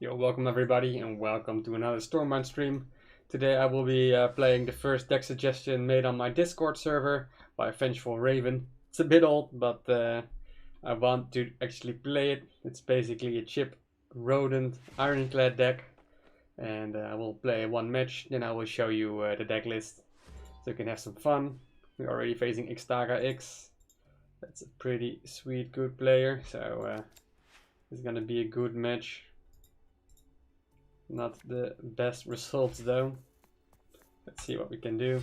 Yo, welcome everybody and welcome to another Stormbound stream. Today I will be playing the first deck suggestion made on my Discord server by Vengeful Raven. It's a bit old, but I want to actually play it. It's basically a chip rodent Ironclad deck, and I will play one match, then I will show you the deck list so you can have some fun. We're already facing Ixtaga X. That's a pretty sweet, good player, so it's gonna be a good match. Not the best results though. Let's see what we can do.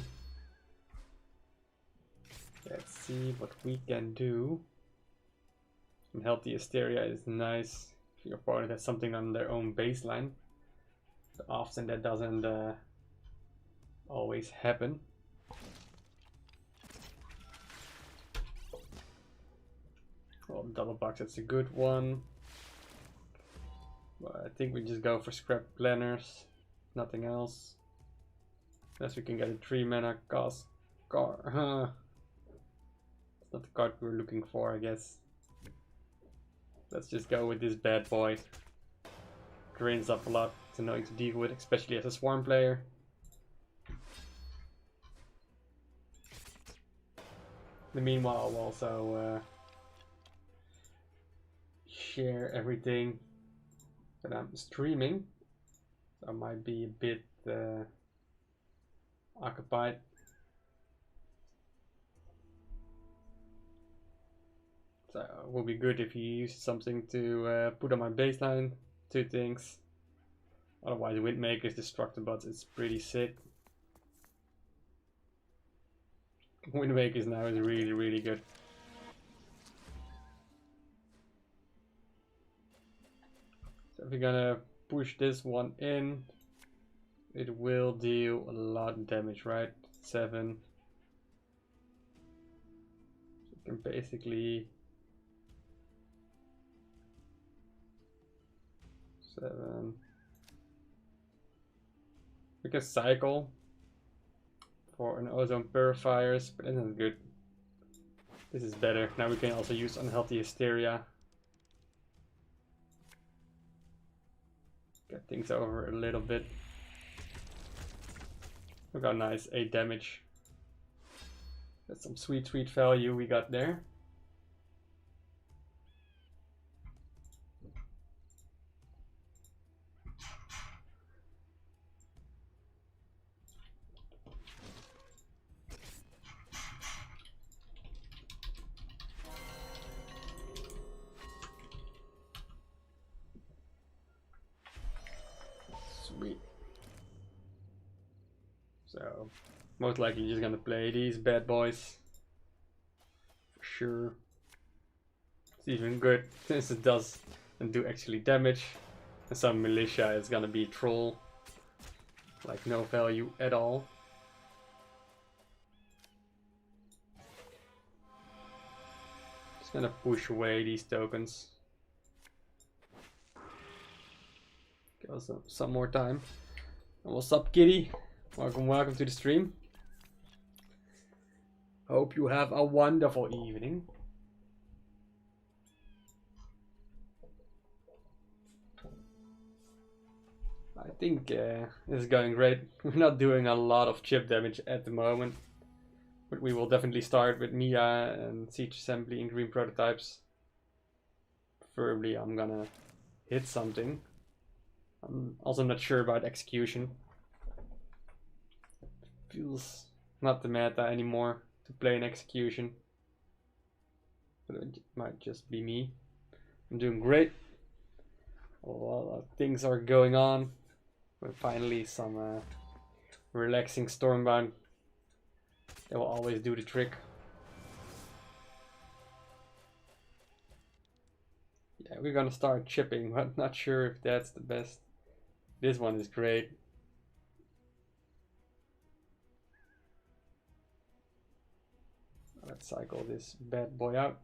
Let's see what we can do. Some healthy Hysteria is nice if your opponent has something on their own baseline. But often that doesn't always happen. Well, double box, that's a good one. But I think we just go for scrap planners, nothing else. Unless we can get a 3-mana cost card. It's not the card we're looking for, I guess. Let's just go with this bad boy. Drains up a lot, it's annoying to deal with, especially as a swarm player. In the meanwhile, I'll also share everything that I'm streaming, so I might be a bit occupied. So it will be good if you use something to put on my baseline. 2 things. Otherwise, Windmaker's Destructibots is pretty sick. Windmaker's now is really good. So if we're gonna push this one in, it will deal a lot of damage, right? 7. So you can basically 7. We can cycle for an ozone purifiers, but that's not good. This is better. Now we can also use unhealthy Hysteria. Get things over a little bit. Look how nice, 8 damage. That's some sweet value we got there. Sweet. So, most likely you're just gonna play these bad boys. For sure. It's even good since it does and do actually damage. And some militia is gonna be troll. Like no value at all. Just gonna push away these tokens. Give us some more time. And what's up, Kitty? Welcome to the stream. Hope you have a wonderful evening. I think this is going great. We're not doing a lot of chip damage at the moment, but we will definitely start with Mia and Siege Assembly and green prototypes. Preferably I'm gonna hit something. I'm also not sure about execution. Feels not the meta anymore to play an execution, but it might just be me. I'm doing great. A lot of things are going on, but finally some relaxing Stormbound. They will always do the trick. Yeah, we're gonna start chipping, but not sure if that's the best. This one is great. Let's cycle this bad boy out.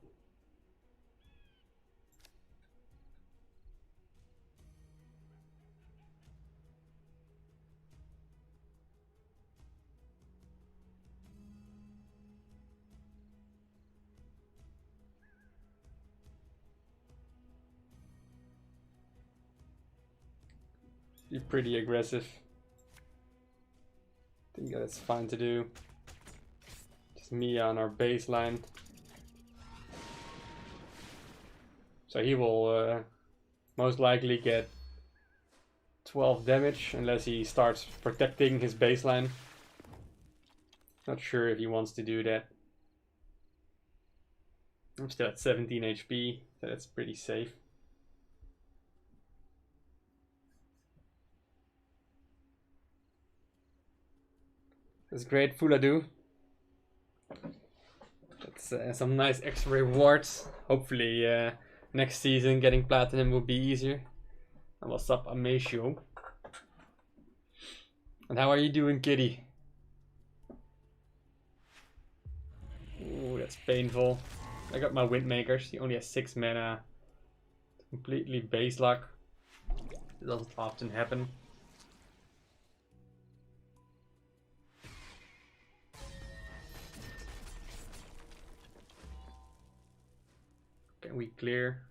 Be pretty aggressive. I think that's fine to do. Just me on our baseline. So he will most likely get 12 damage unless he starts protecting his baseline. Not sure if he wants to do that. I'm still at 17 HP, so that's pretty safe. That's great, Fuladu. That's some nice extra rewards. Hopefully next season getting platinum will be easier. And what's up, Amatio? And how are you doing, kitty? Ooh, that's painful. I got my Windmakers. He only has 6 mana. Completely base luck. It doesn't often happen. Can we clear?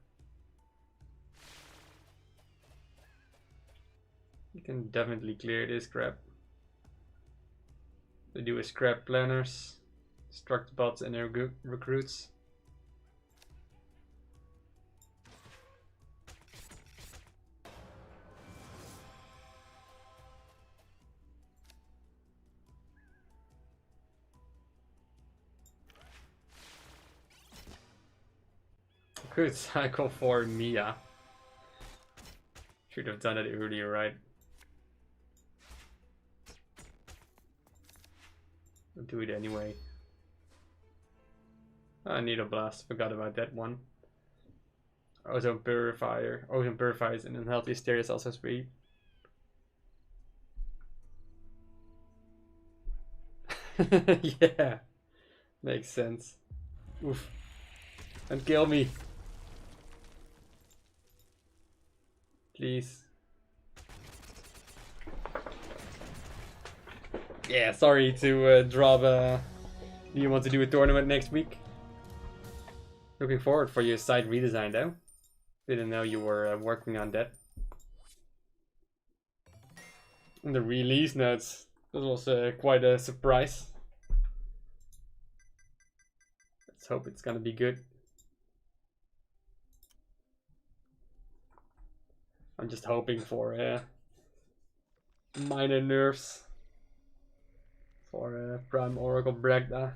You can definitely clear this crap. They do a scrap planners, struct bots and their recruits. Good cycle for Mia. Should have done it earlier, right? I'll do it anyway. Needle Blast, forgot about that one. Ozone Purifier. Ozone Purifiers and Unhealthy Hysteria is also sweet. Yeah, makes sense. Oof. And kill me. Please. Yeah, sorry to drop. Do you want to do a tournament next week? Looking forward for your site redesign though. Didn't know you were working on that. And the release notes. That was quite a surprise. Let's hope it's gonna be good. I'm just hoping for minor nerfs for Prime Oracle Bragda,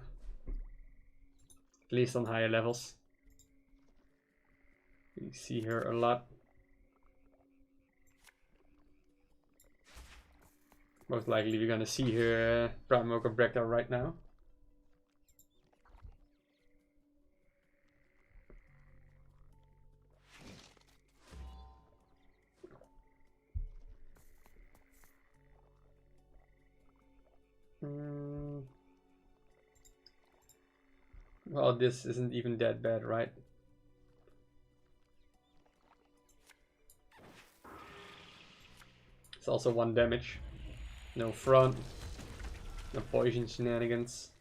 at least on higher levels. You see her a lot. Most likely we're gonna see her Prime Oracle Bragda right now. Well, this isn't even that bad, right? It's also 1 damage. No front. No poison shenanigans.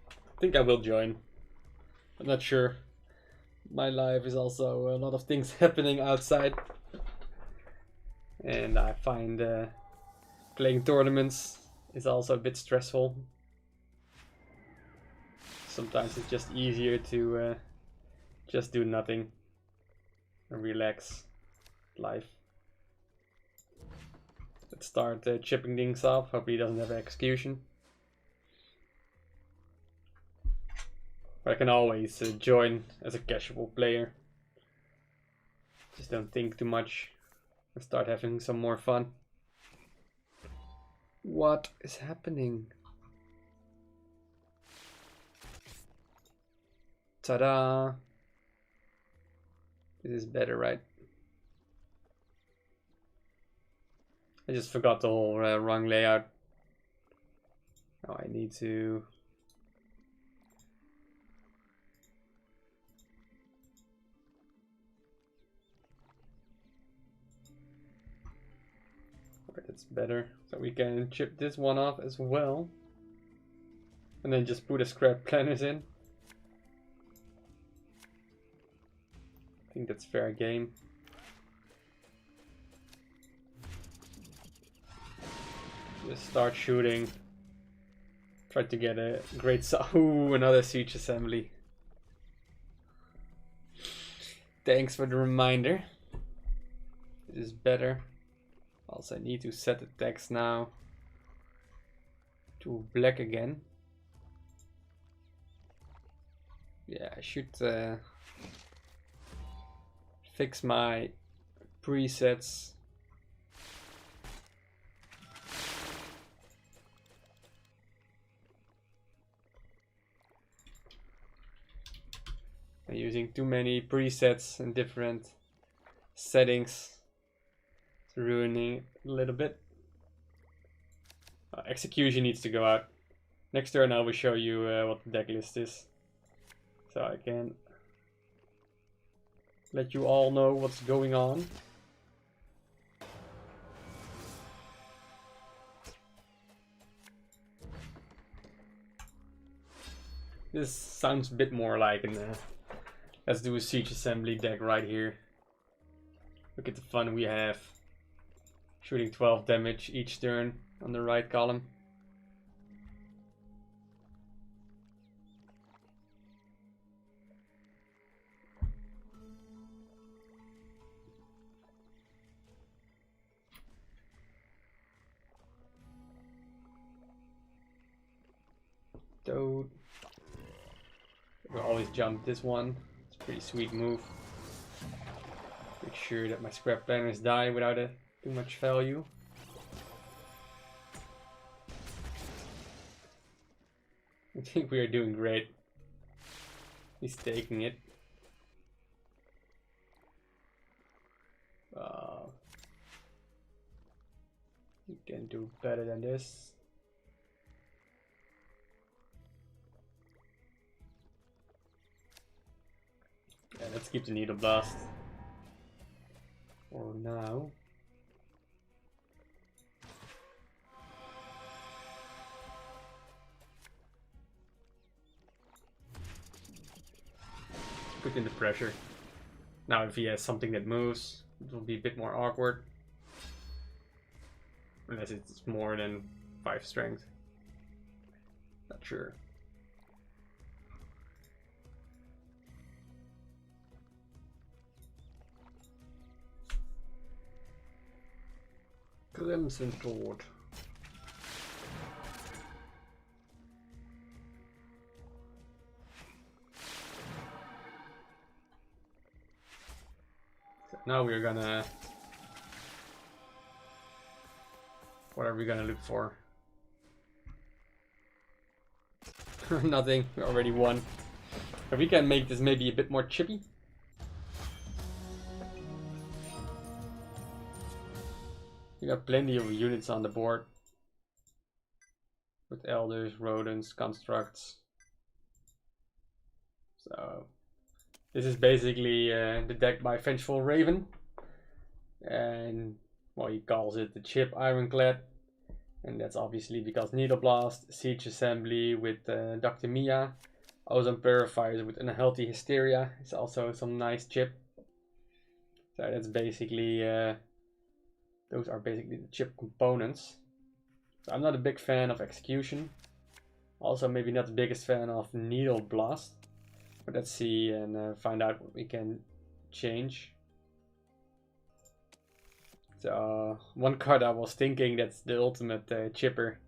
I think I will join. I'm not sure. My life is also a lot of things happening outside. And I find playing tournaments is also a bit stressful. Sometimes it's just easier to just do nothing and relax life. Let's start chipping things off. Hope he doesn't have an execution. But I can always join as a casual player. Just don't think too much and start having some more fun. What is happening? Ta-da! This is better, right? I just forgot the whole wrong layout. Now I need to... It's better, so we can chip this one off as well, and then just put a scrap planners in. I think that's fair game. Just start shooting. Try to get a great ooh, another siege assembly. Thanks for the reminder. This is better. Also, I need to set the text now to black again. Yeah, I should fix my presets. I'm using too many presets and different settings. It's ruining a little bit. Execution needs to go out. Next turn I will show you what the deck list is. So I can let you all know what's going on. This sounds a bit more like an let's do a siege assembly deck right here. Look at the fun we have. Shooting 12 damage each turn on the right column. Toad. We'll always jump this one. It's a pretty sweet move. Make sure that my scrap planners die without too much value. I think we are doing great. He's taking it. We can do better than this. Yeah, let's keep the needle blast for now. Put in the pressure. Now if he has something that moves, it will be a bit more awkward. Unless it's more than 5 strength. Not sure. Crimson Coat. So now we're gonna... What are we gonna look for? Nothing, we already won. If we can make this maybe a bit more chippy. We got plenty of units on the board. With elders, rodents, constructs. So this is basically the deck by Vengeful Raven. And well, he calls it the chip Ironclad. And that's obviously because Needle Blast, Siege Assembly with Dr. Mia, Ozone Purifiers with Unhealthy Hysteria. It's also some nice chip. So that's basically, those are basically the chip components. So I'm not a big fan of Execution. Also maybe not the biggest fan of Needle Blast. But let's see and find out what we can change. So one card I was thinking that's the ultimate chipper,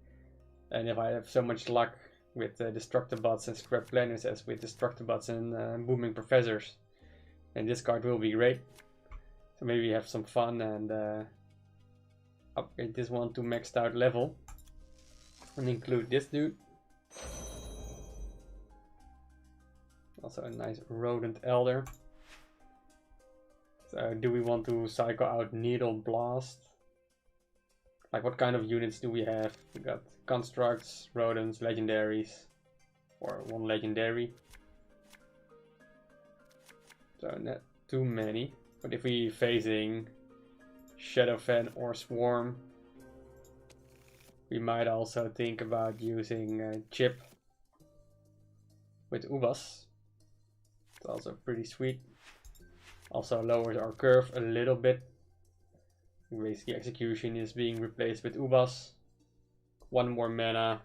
and if I have so much luck with Destructobots and Scrap Planners as with Destructobots and Booming Professors, then this card will be great. So maybe have some fun and upgrade this one to maxed out level and include this dude. Also a nice Rodent Elder. So do we want to cycle out Needle Blast? Like what kind of units do we have? We got constructs, rodents, legendaries, or one legendary. So not too many. But if we facing Shadowfen or Swarm, we might also think about using Chip with Ubas. It's also pretty sweet. Also lowers our curve a little bit. Basically, execution is being replaced with Ubas. 1 more mana,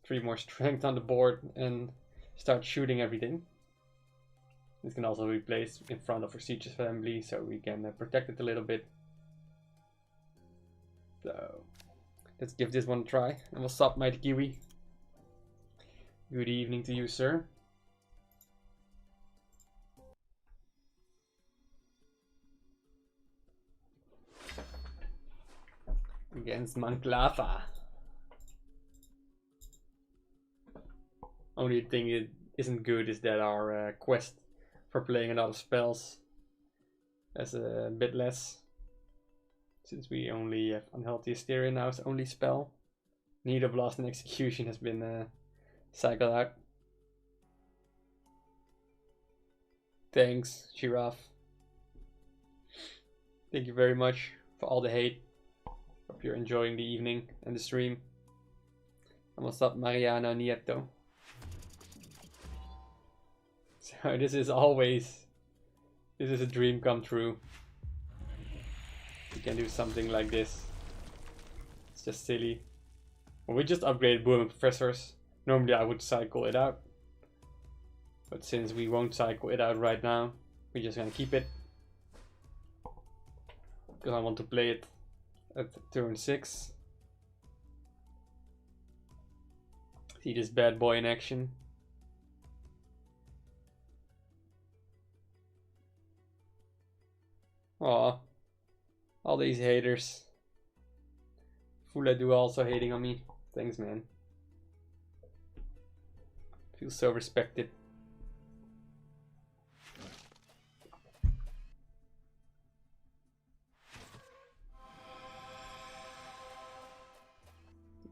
3 more strength on the board, and start shooting everything. This can also be placed in front of our Siege Assembly, so we can protect it a little bit. So let's give this one a try, and we'll stop my Kiwi. Good evening to you, sir. Against Manklava. Only thing it isn't good is that our quest for playing a lot of spells has a bit less. Since we only have Unhealthy Hysteria now, it's only spell. Need of Blast and Execution has been cycled out. Thanks, Giraffe. Thank you very much for all the hate. Hope you're enjoying the evening and the stream. And what's up, Mariano Nieto? So this is a dream come true. You can do something like this. It's just silly. Well, we just upgraded Booming Professors. Normally I would cycle it out. But since we won't cycle it out right now, we're just gonna keep it. Because I want to play it at turn 6. See this bad boy in action. Aw, all these haters. Fuladu also hating on me. Thanks, man. Feel so respected.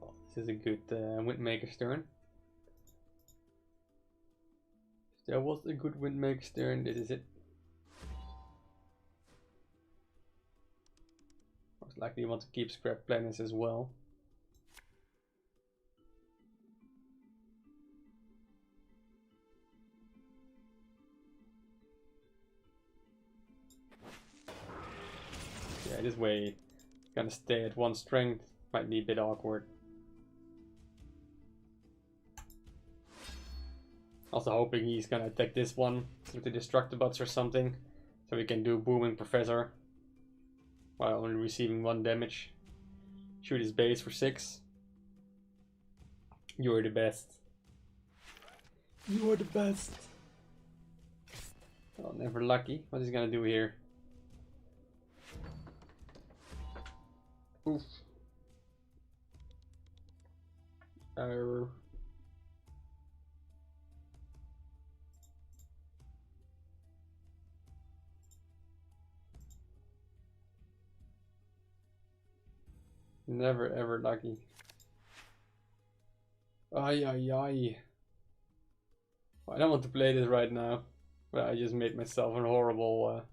Oh, this is a good Windmaker's turn. If there was a good Windmaker's turn, this is it. Most likely you want to keep Scrap Planets as well. Yeah, this way gonna stay at 1 strength. Might be a bit awkward. Also hoping he's gonna attack this one with the Destructibots or something, so we can do Booming Professor while only receiving 1 damage. Shoot his base for 6. You're the best. You're the best. Oh, never lucky. What is he gonna do here? Oof. Never ever lucky. Ay ay ay. I don't want to play this right now, but I just made myself a horrible.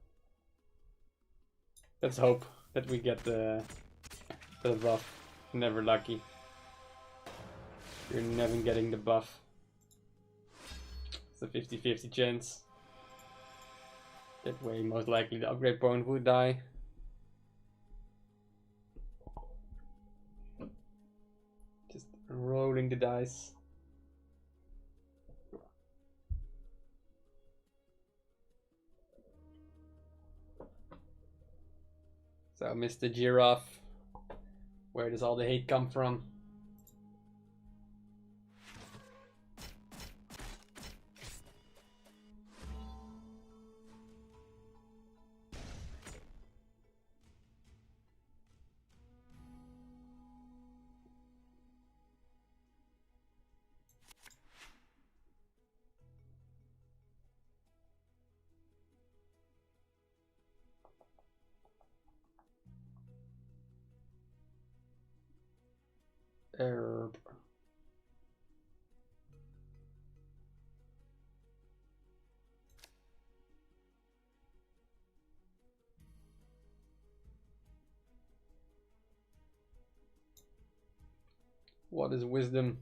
Let's hope that we get the buff. Never lucky. You're never getting the buff. It's a 50-50 chance. That way, most likely the upgrade point would die. Just rolling the dice. So, Mr. Giraffe, where does all the hate come from? Herb. What is wisdom?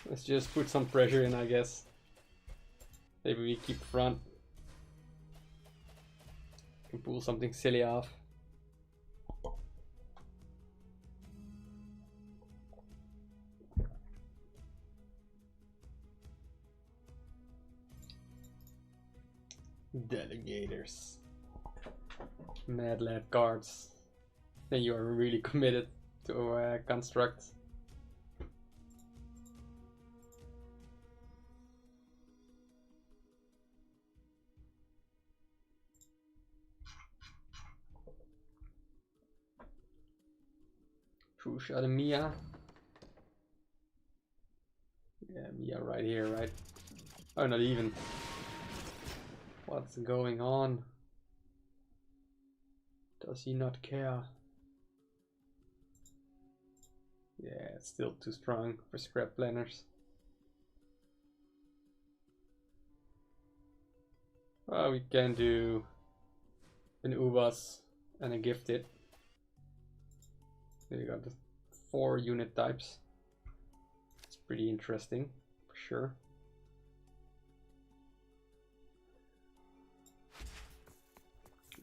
Let's just put some pressure in, I guess. Maybe we keep front. Can pull something silly off. Delegators. Mad Lad guards. Then you are really committed to construct. True shot of Mia. Yeah, Mia right here, right? Oh, not even. What's going on? Does he not care? Yeah, it's still too strong for scrap planners. Well, we can do an Ubas and a gifted. There you got the 4 unit types. It's pretty interesting, for sure.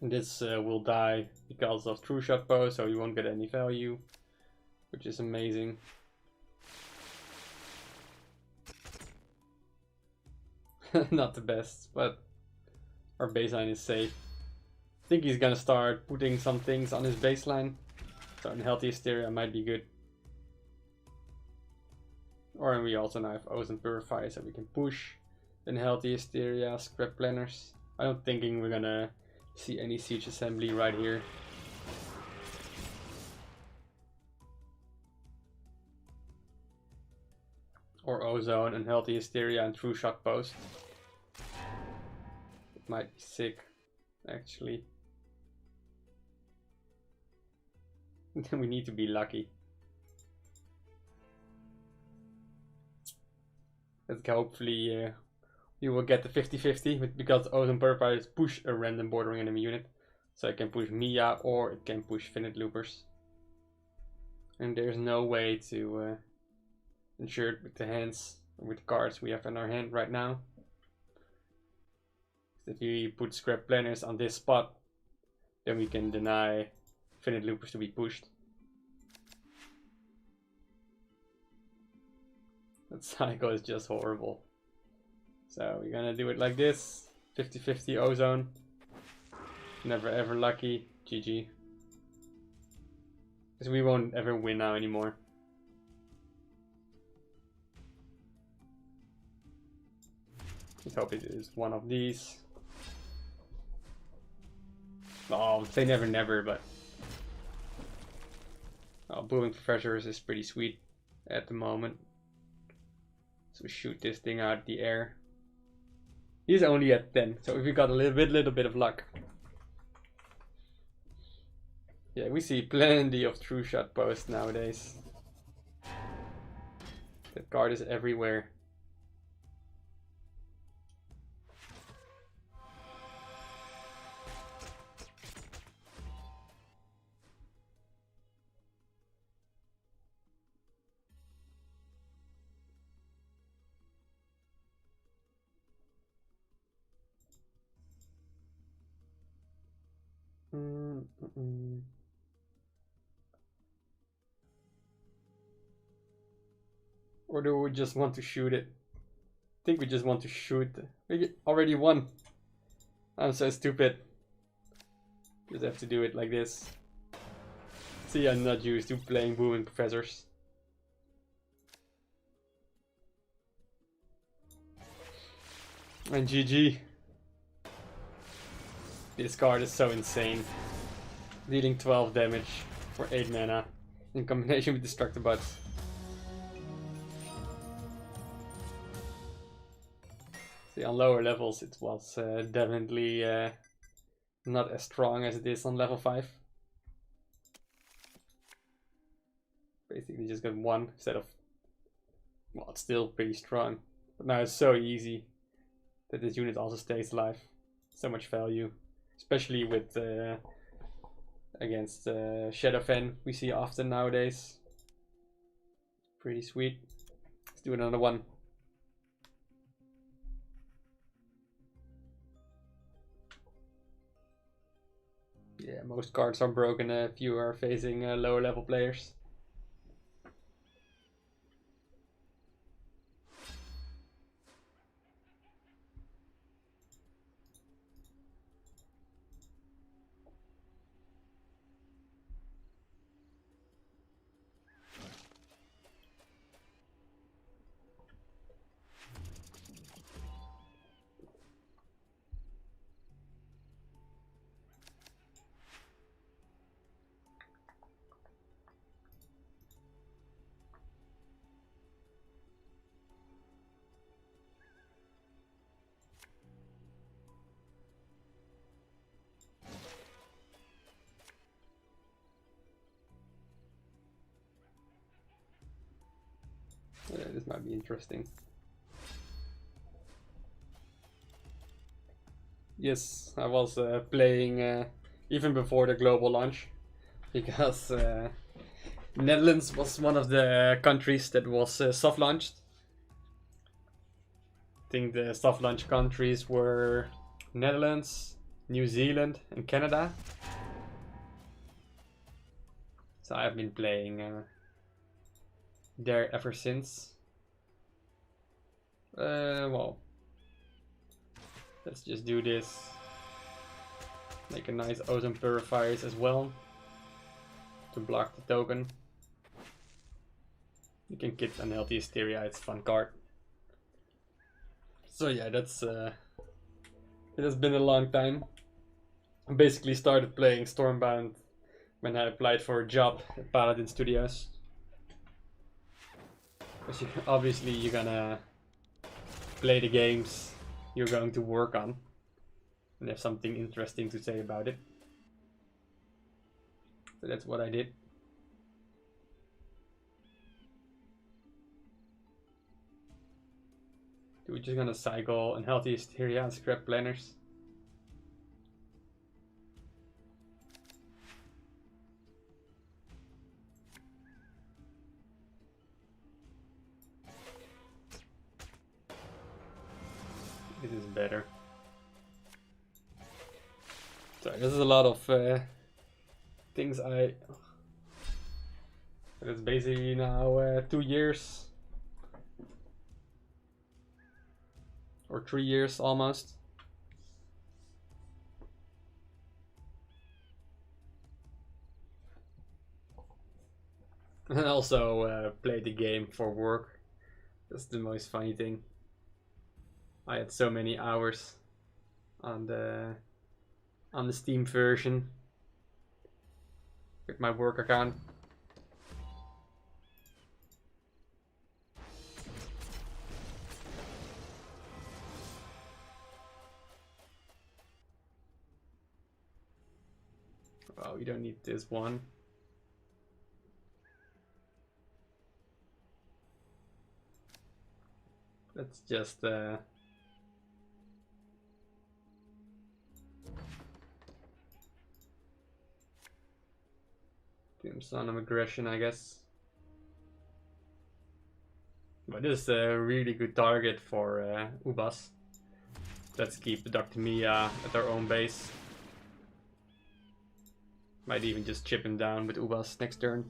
And this will die because of true shot bow, so you won't get any value, which is amazing. Not the best, but our baseline is safe. I think he's gonna start putting some things on his baseline, so unhealthy hysteria might be good. Or we also now have Ozone Purify, so we can push unhealthy hysteria, scrap planners. I don't think we're gonna see any siege assembly right here. Or ozone, unhealthy hysteria, and true shot post. It might be sick, actually. We need to be lucky. Let's hopefully we will get the 50-50 because ozone purifiers push a random bordering enemy unit. So it can push Mia or it can push finite loopers. And there's no way to ensure it with the hands or with the cards we have in our hand right now. If we put scrap planners on this spot, then we can deny finite loopers to be pushed. That cycle is just horrible. So we're gonna do it like this. 50-50 ozone. Never ever lucky. GG. Because we won't ever win now anymore. Let's hope it is one of these. Oh, say never never, but booming professors is pretty sweet at the moment. So shoot this thing out the air. He's only at 10, so if we got a little bit of luck. Yeah, we see plenty of true shot posts nowadays. That card is everywhere. Or do we just want to shoot it? I think we just want to shoot. We already won. I'm so stupid. Just have to do it like this. See, I'm not used to playing booming professors. And GG. This card is so insane. Dealing 12 damage for 8 mana in combination with Destructobots. See, on lower levels it was definitely not as strong as it is on level 5. Basically just got 1 instead of... Well, it's still pretty strong. But now it's so easy that this unit also stays alive. So much value. Especially with against Shadowfen we see often nowadays. Pretty sweet. do another one. Yeah, most cards are broken if you are facing lower level players. This might be interesting. Yes, I was playing even before the global launch, because Netherlands was one of the countries that was soft launched. I think the soft launch countries were Netherlands, New Zealand, and Canada. So I've been playing there ever since. Well, let's just do this. Make a nice ozone purifiers as well to block the token. You can get Unhealthy Hysteria, it's a fun card. So yeah, that's it has been a long time. I basically started playing Stormbound when I applied for a job at Paladin Studios. Because obviously you're gonna play the games you're going to work on and have something interesting to say about it. So that's what I did. We're just gonna cycle Unhealthy Hysteria and scrap planners. This is better. So this is a lot of things it's basically now 2 years or 3 years almost. And also play the game for work. That's the most funny thing. I had so many hours on the Steam version with my work account. Oh, we don't need this one. Let's just do some aggression, I guess. But this is a really good target for Ubas. Let's keep Dr. Mia at our own base. Might even just chip him down with Ubas next turn.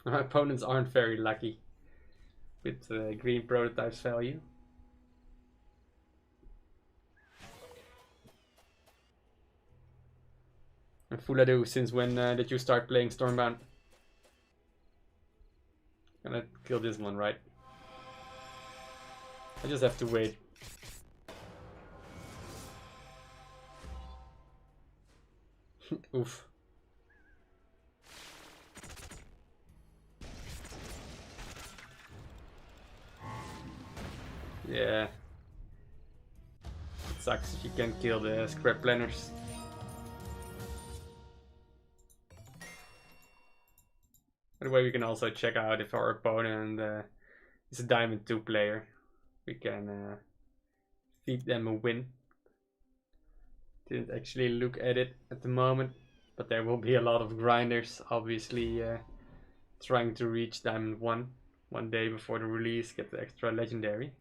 Our opponents aren't very lucky with green prototypes value. And Fuladu, since when did you start playing Stormbound? Gonna kill this one, right? I just have to wait. Oof. Yeah. It sucks if you can't kill the scrap planners. By the way, we can also check out if our opponent is a Diamond 2 player. We can feed them a win. Didn't actually look at it at the moment, but there will be a lot of grinders obviously trying to reach Diamond 1 day before the release, get the extra legendary.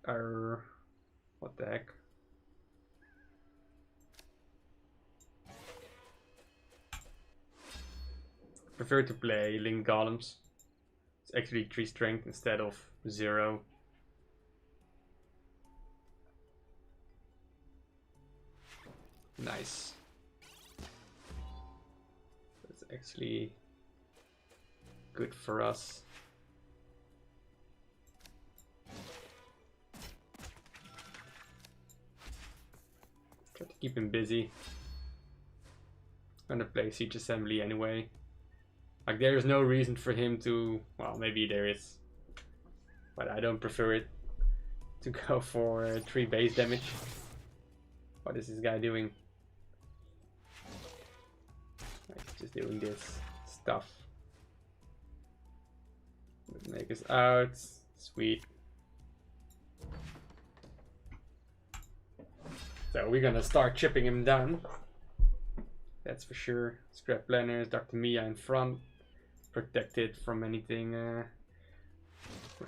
What the heck? Prefer to play Linked Golems. It's actually 3 strength instead of 0. Nice. That's actually good for us. Try to keep him busy. I'm gonna play Siege Assembly anyway. Like, there's no reason for him to, well, maybe there is, but I don't prefer it to go for 3 base damage. What is this guy doing? He's just doing this stuff. Make us out. Sweet. So we're gonna start chipping him down. That's for sure. Scrap planners, Dr. Mia in front. Protected from anything,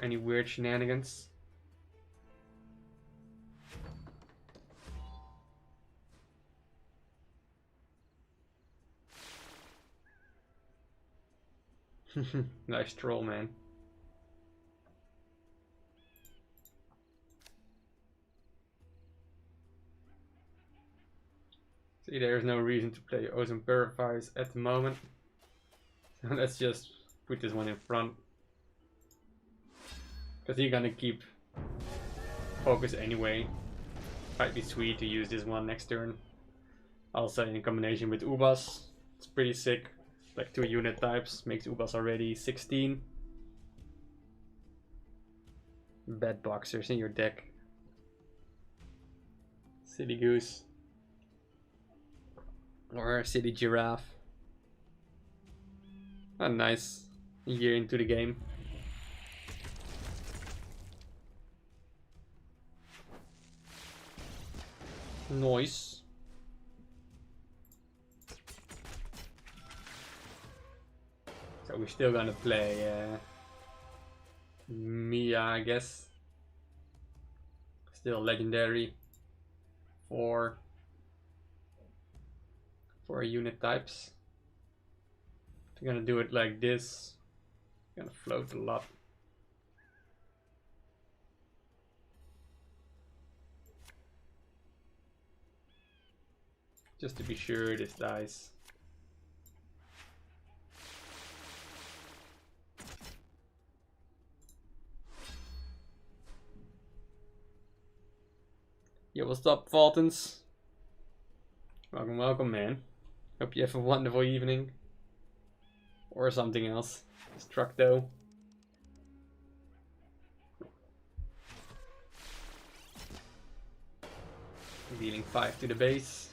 any weird shenanigans. Nice troll, man. See, there's no reason to play Ozone Purifiers at the moment. So let's just put this one in front. Because you're gonna keep focus anyway. Might be sweet to use this one next turn. Also in combination with Ubas. It's pretty sick. Like 2 unit types. Makes Ubas already 16. Bed boxers in your deck. City Goose. Or City Giraffe. A nice year into the game. Noise. So we're still gonna play Mia, I guess. Still legendary for unit types. We're gonna do it like this. Gonna float a lot. Just to be sure this dies. Yo, what's up, Fultons? Welcome, welcome, man. Hope you have a wonderful evening. Or something else. Structo. Dealing 5 to the base.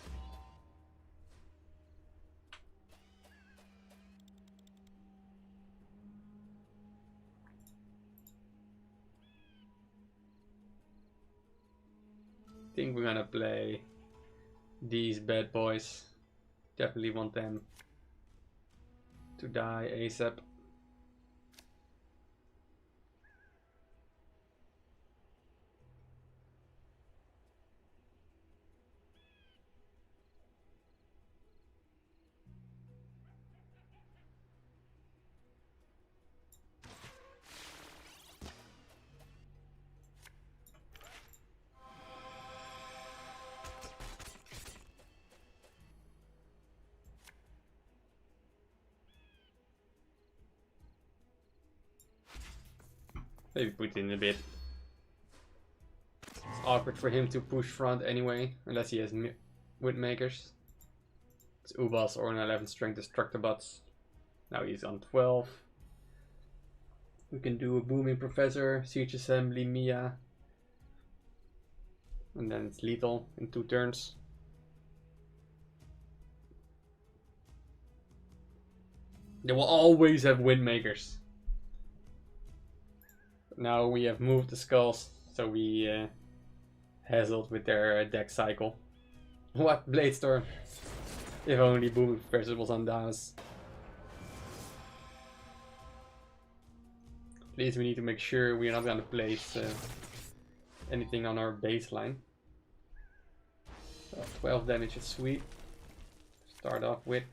I think we're gonna play these bad boys. Definitely want them to die ASAP. Maybe put in a bit. It's awkward for him to push front anyway, unless he has Windmakers. It's Ubas or an 11 strength Destructor Bots. Now he's on 12. We can do a Booming Professor, Siege Assembly, Mia. And then it's lethal in 2 turns. They will always have Windmakers. Now we have moved the skulls, so we hassled with their deck cycle. What? Bladestorm? If only Booming Professor was on Daos. least we need to make sure we're not gonna place anything on our baseline. 12 damage is sweet. Start off with.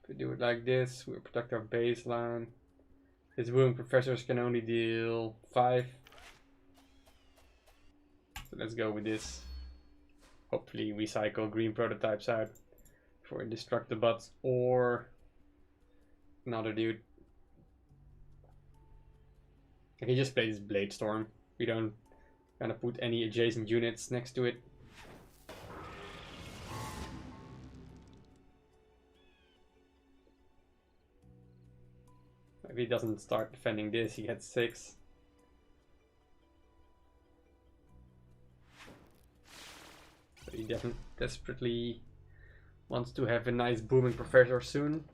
If we do it like this, we protect our baseline. His wound professors can only deal 5. So let's go with this. Hopefully we cycle green prototypes out for Indestructibots or another dude. I can just play this Blade Storm. We don't gonna put any adjacent units next to it. If he doesn't start defending this, he gets 6. So he desperately wants to have a nice booming professor soon.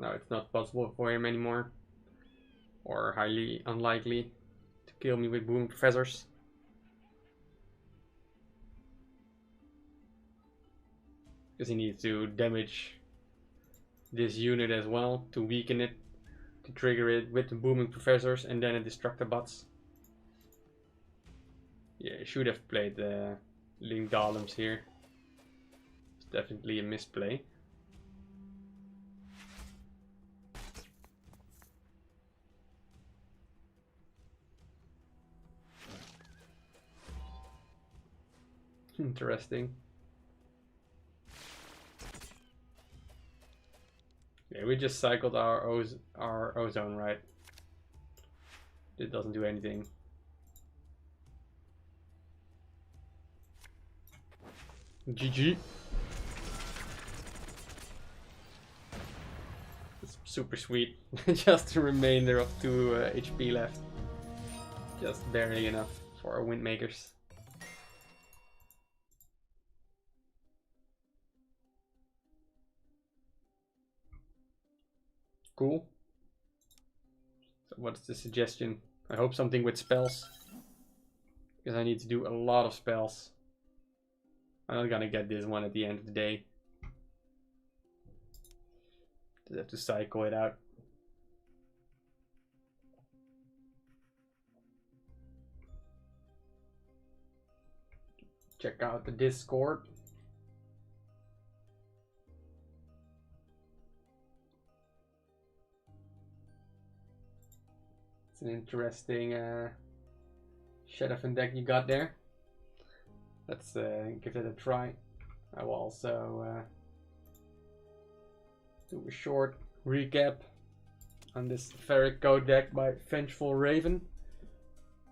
Now it's not possible for him anymore, or highly unlikely to kill me with booming professors. Because he needs to damage this unit as well to weaken it, to trigger it with the booming professors and then a Destructibots. Yeah, I should have played the Link Golems here. It's definitely a misplay. Interesting. Yeah, we just cycled our ozone, right? It doesn't do anything. GG. It's super sweet. Just a remainder of 2 HP left. Just barely enough for our Windmakers. Cool. So what's the suggestion? I hope something with spells. Because I need to do a lot of spells. I'm not gonna get this one at the end of the day. Just have to cycle it out. Check out the Discord. It's an interesting Shadowfen deck you got there. Let's give it a try. I will also do a short recap on this Ferric Coat deck by Vengeful Raven.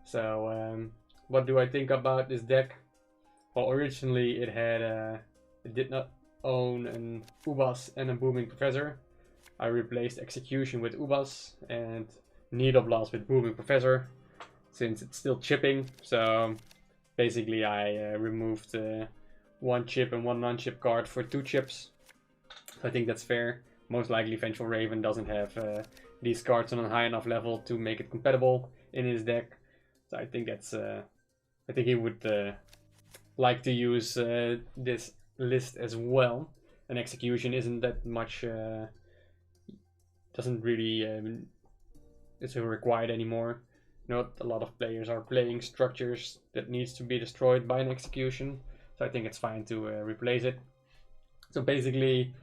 So, what do I think about this deck? Well, originally it had it did not own an Ubas and a Booming Professor. I replaced Execution with Ubas and Needle Blast with Booming Professor, since it's still chipping. So basically I removed 1 chip and 1 non-chip card for 2 chips. I think that's fair. Most likely Vengeful Raven doesn't have these cards on a high enough level to make it compatible in his deck. So I think that's I think he would like to use this list as well. And Execution isn't that much, doesn't really isn't required anymore. Not a lot of players are playing structures that needs to be destroyed by an execution, so I think it's fine to replace it. So basically,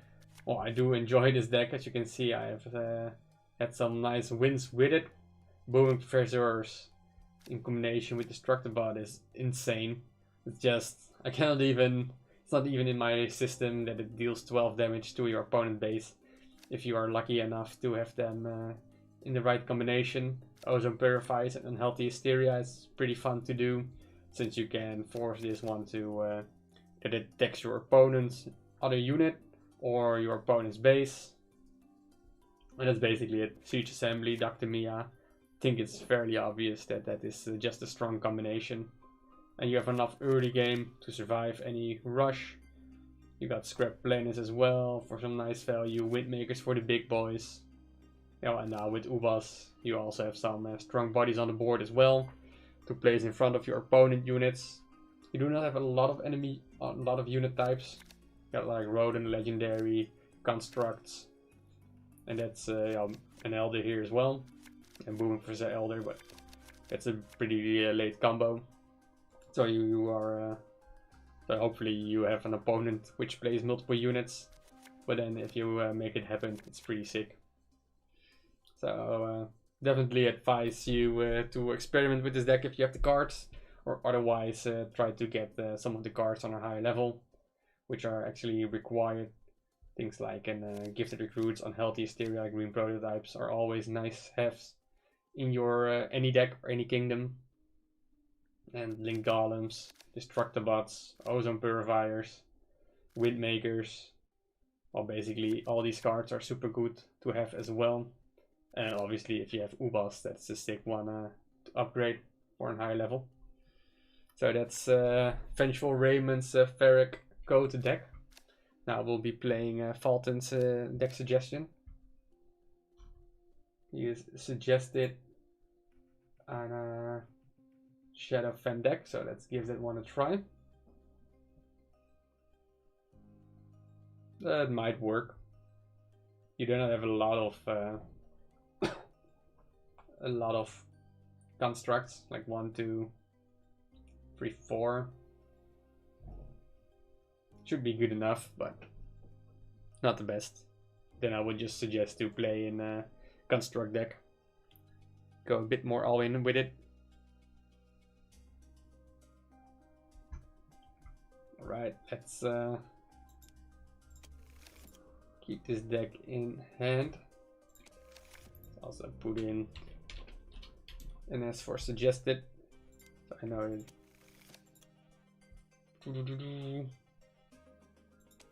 well, I do enjoy this deck. As you can see, I have had some nice wins with it. Booming Professors in combination with Destructobot is insane. It's just, I cannot even, it's not even in my system that it deals 12 damage to your opponent base. If you are lucky enough to have them in the right combination. Ozone Purifies and Unhealthy Hysteria is pretty fun to do, since you can force this one to that it attacks your opponent's other unit or your opponent's base. And that's basically it. Siege Assembly, Dr. Mia. I think it's fairly obvious that that is just a strong combination. And you have enough early game to survive any rush. You got Scrap Planets as well for some nice value. Windmakers for the big boys. And now with Ubas, you also have some strong bodies on the board as well to place in front of your opponent units. You do not have a lot of unit types. You got like Rodent, Legendary, Constructs, and that's an Elder here as well, and Booming for the Elder, but that's a pretty late combo. So you are, so hopefully you have an opponent which plays multiple units, but then if you make it happen, it's pretty sick. So definitely advise you to experiment with this deck if you have the cards, or otherwise try to get some of the cards on a higher level, which are actually required. Things like Gifted Recruits, Unhealthy Hysteria, Green Prototypes are always nice haves in your any deck or any kingdom. And Link Golems, Destructobots, Ozone Purifiers, Windmakers. Well, basically all these cards are super good to have as well. And obviously if you have Ubas, that's a sick one to upgrade for a high level. So that's Vengeful Raymond's Ferric Coat deck. Now we'll be playing Fulton's deck suggestion. He suggested a Shadow Fan deck, so let's give that one a try. That might work. You do not have a lot of constructs, like 1, 2, 3, 4. Should be good enough, but not the best. Then I would just suggest to play in a construct deck. Go a bit more all in with it. Alright, let's keep this deck in hand. Also put in an S for suggested. So I know it.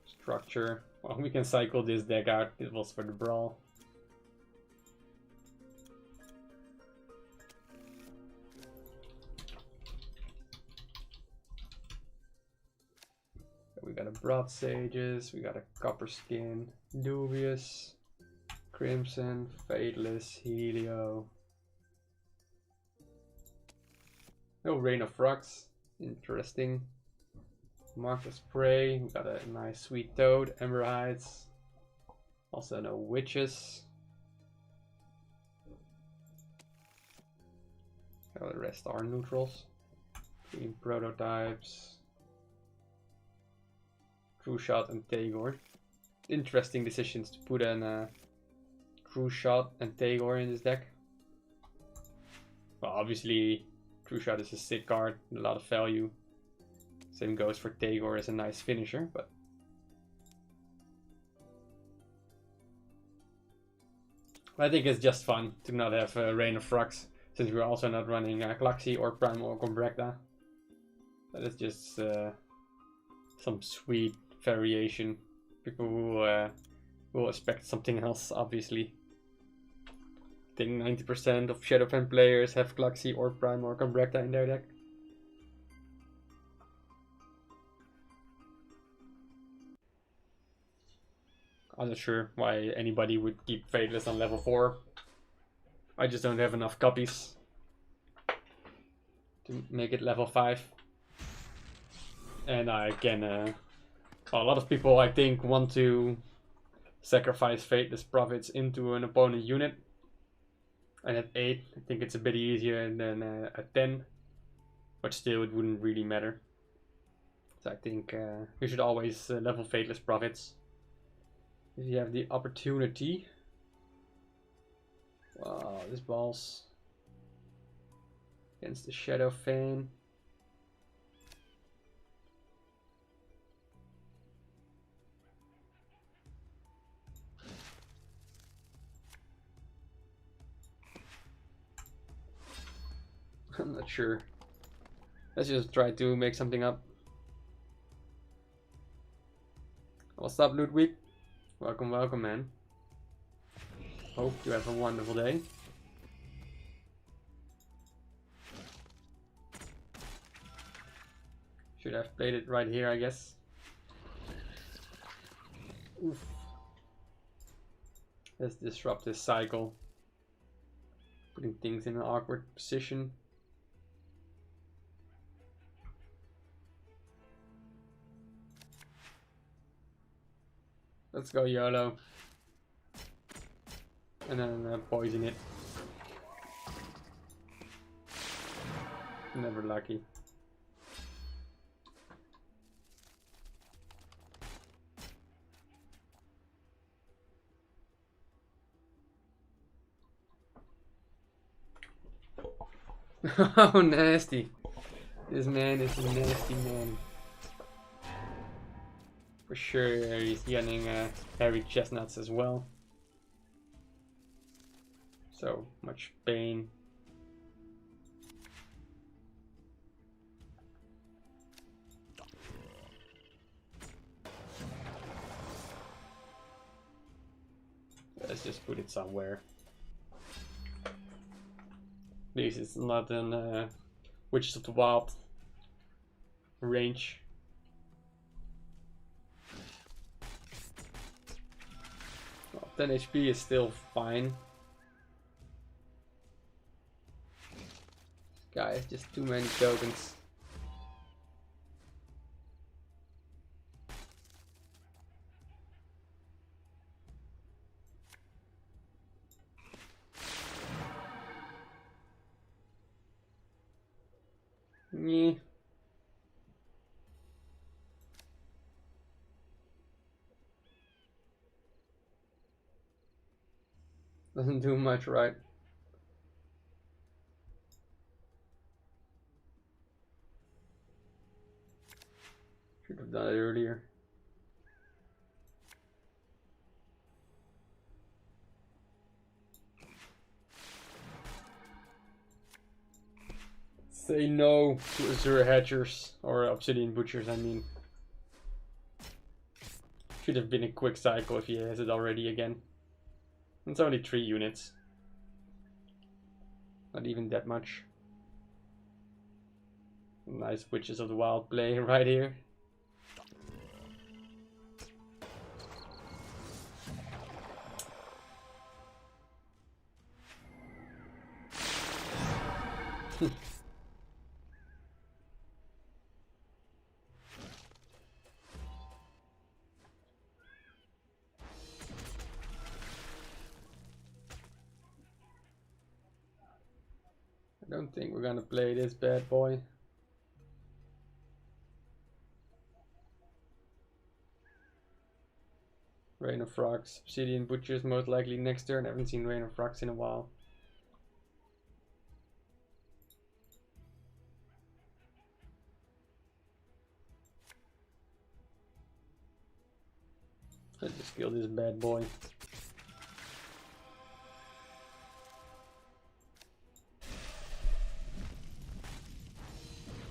Structure. Well, we can cycle this deck out. It was for the Brawl. We got a Broad Sages, we got a Copper Skin, Dubious, Crimson, Fateless, Helio. No Rain of Rocks, interesting. Marcus Prey, we got a nice Sweet Toad, Ember Hides. Also no Witches. All the rest are neutrals. Green Prototypes. True Shot and Tagore. Interesting decisions to put in True Shot and Tagore in this deck. Well, obviously True Shot is a sick card, a lot of value. Same goes for Tagore as a nice finisher, but I think it's just fun to not have Rain of Rocks, since we're also not running Klaxi or Primal Combrecta. That is just some sweet variation. People will expect something else, obviously. I think 90% of Shadowfen players have Klaxi or Prime or Combrecta in their deck. I'm not sure why anybody would keep Fateless on level 4. I just don't have enough copies to make it level 5. And I can... a lot of people, I think, want to sacrifice Fateless Profits into an opponent unit. And at 8, I think it's a bit easier than at 10. But still, it wouldn't really matter. So I think you should always level Fateless Prophets if you have the opportunity. Wow, this ball's against the Shadow Fane. I'm not sure. Let's just try to make something up. What's up, Ludwig? Welcome, welcome, man. Hope you have a wonderful day. Should have played it right here, I guess. Oof. Let's disrupt this cycle. Putting things in an awkward position. Let's go YOLO. And then poison it. Never lucky. Oh, nasty. This man is a nasty man. For sure, he's getting hairy chestnuts as well. So much pain. Let's just put it somewhere. At least it's not in Witches of the Wild range. Well, 10 HP is still fine. This guy has just too many tokens. Yeah. Doesn't do much, right? Should have done it earlier. Say no to Azure Hatchers, or Obsidian Butchers, I mean. Should have been a quick cycle if he has it already again. It's only 3 units. Not even that much. Nice Witches of the Wild play right here. I don't think we're gonna play this bad boy. Rain of Frogs, Obsidian Butchers most likely next turn. I haven't seen Rain of Frogs in a while. Let's just kill this bad boy.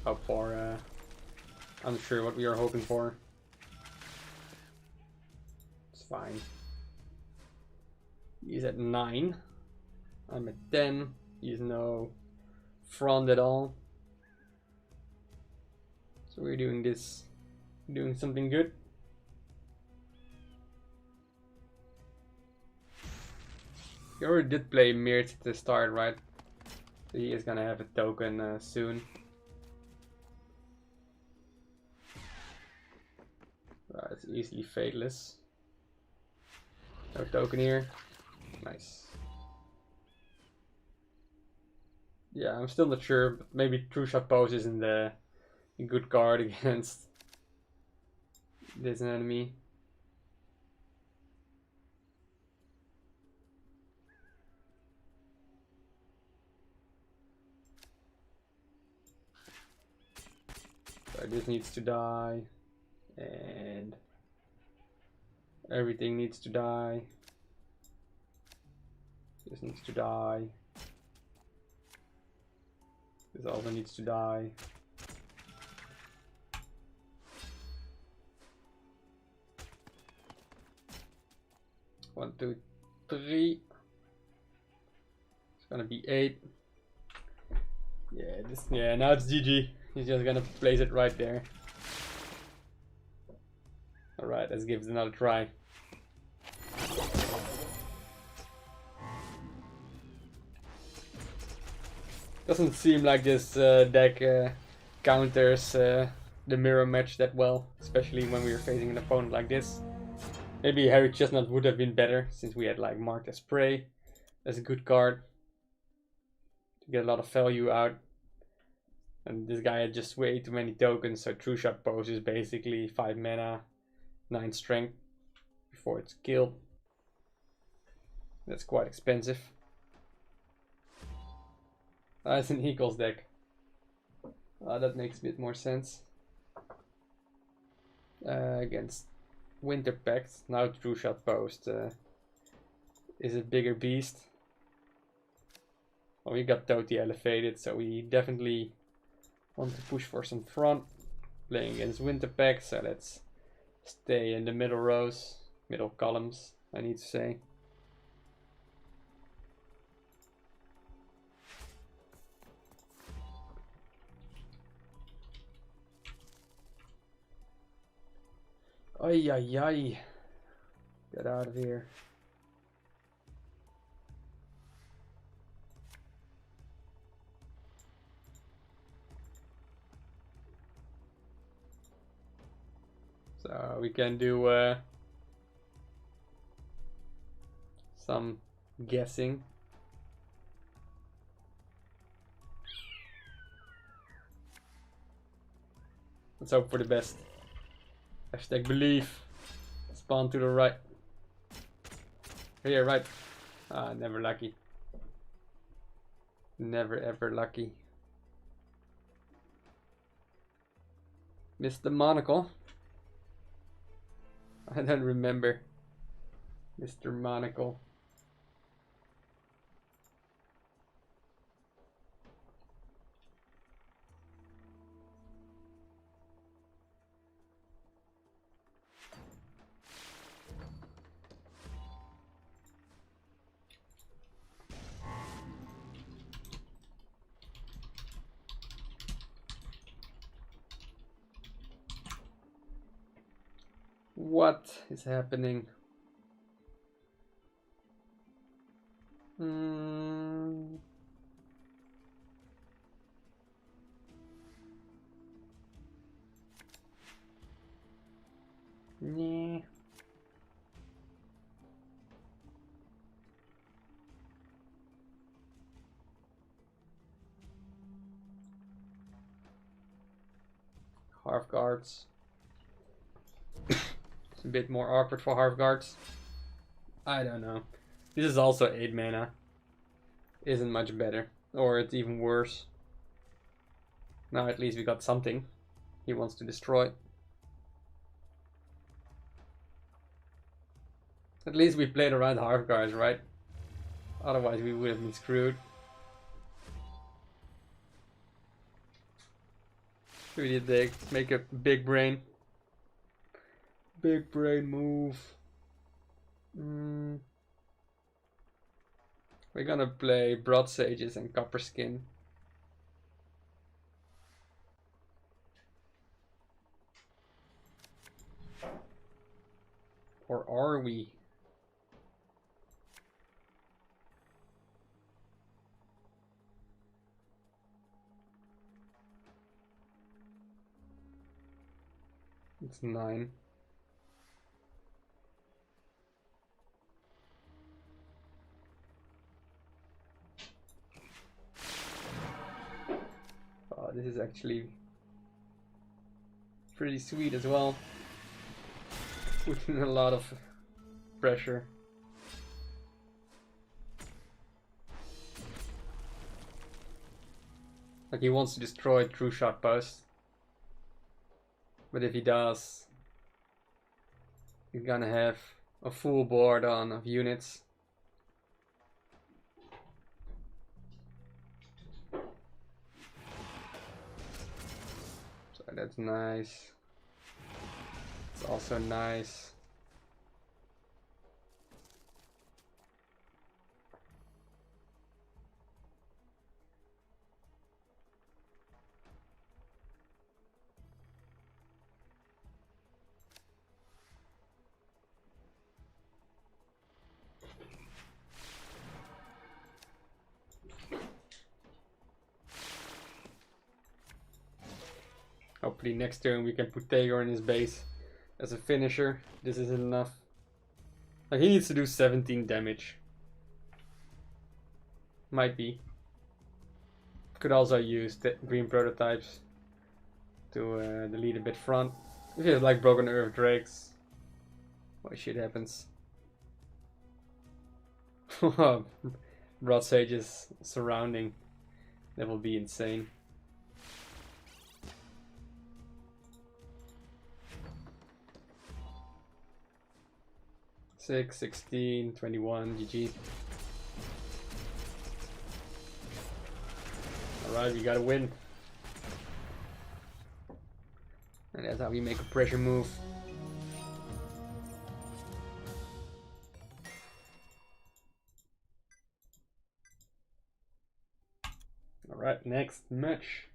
Up for, I'm not sure what we are hoping for. It's fine. He's at 9. I'm at 10. He's no front at all. So we're doing this, doing something good. He already did play Mirth at the start, right? So he is gonna have a token soon. It's easily fateless. No token here. Nice. Yeah, I'm still not sure, but maybe True Shot Pose isn't a good card against this enemy. So this needs to die, and everything needs to die. This needs to die. This also needs to die. One, two, three. It's gonna be 8. Yeah, now it's GG. He's just gonna place it right there. Alright, let's give it another try. Doesn't seem like this deck counters the mirror match that well, especially when we were facing an opponent like this. Maybe Harry Chestnut would have been better, since we had like marked as prey. That's a good card to get a lot of value out. And this guy had just way too many tokens, so True Shot Pose is basically 5 mana, 9 strength before it's killed. That's quite expensive. It's an Eagles deck. That makes a bit more sense. Against Winter Pact, now True Shot Post is a bigger beast. Well, we got Toti elevated, so we definitely want to push for some front. Playing against Winter Pact, so let's stay in the middle rows, middle columns, I need to say. Ay, ay, ay. Get out of here. So we can do some guessing. Let's hope for the best. Hashtag believe. Spawn to the right. Here, right. Ah, never lucky. Never ever lucky. Mr. Monocle. I don't remember Mr. Monocle. What is happening? Yeah. Half guards. It's a bit more awkward for half guards. I don't know. This is also 8 mana. Isn't much better. Or it's even worse. Now at least we got something he wants to destroy. At least we played around half guards, right? Otherwise we would have been screwed. Really big. Make a big brain. Big brain move. We're gonna play Broad Sages and Copper Skin. Or are we? It's 9. this is actually pretty sweet as well. Putting a lot of pressure. Like he wants to destroy true shot post. But if he does, you're gonna have a full board on of units. So that's nice. It's also nice. Hopefully next turn we can put Tagor in his base as a finisher. This isn't enough. Like he needs to do 17 damage. Might be. Could also use the green prototypes to delete a bit front. If you have like Broken Earth Drakes, what shit happens. Broad Sages surrounding. That will be insane. 6, 16, 21, GG. Alright, we gotta win. And that's how we make a pressure move. Alright, next match.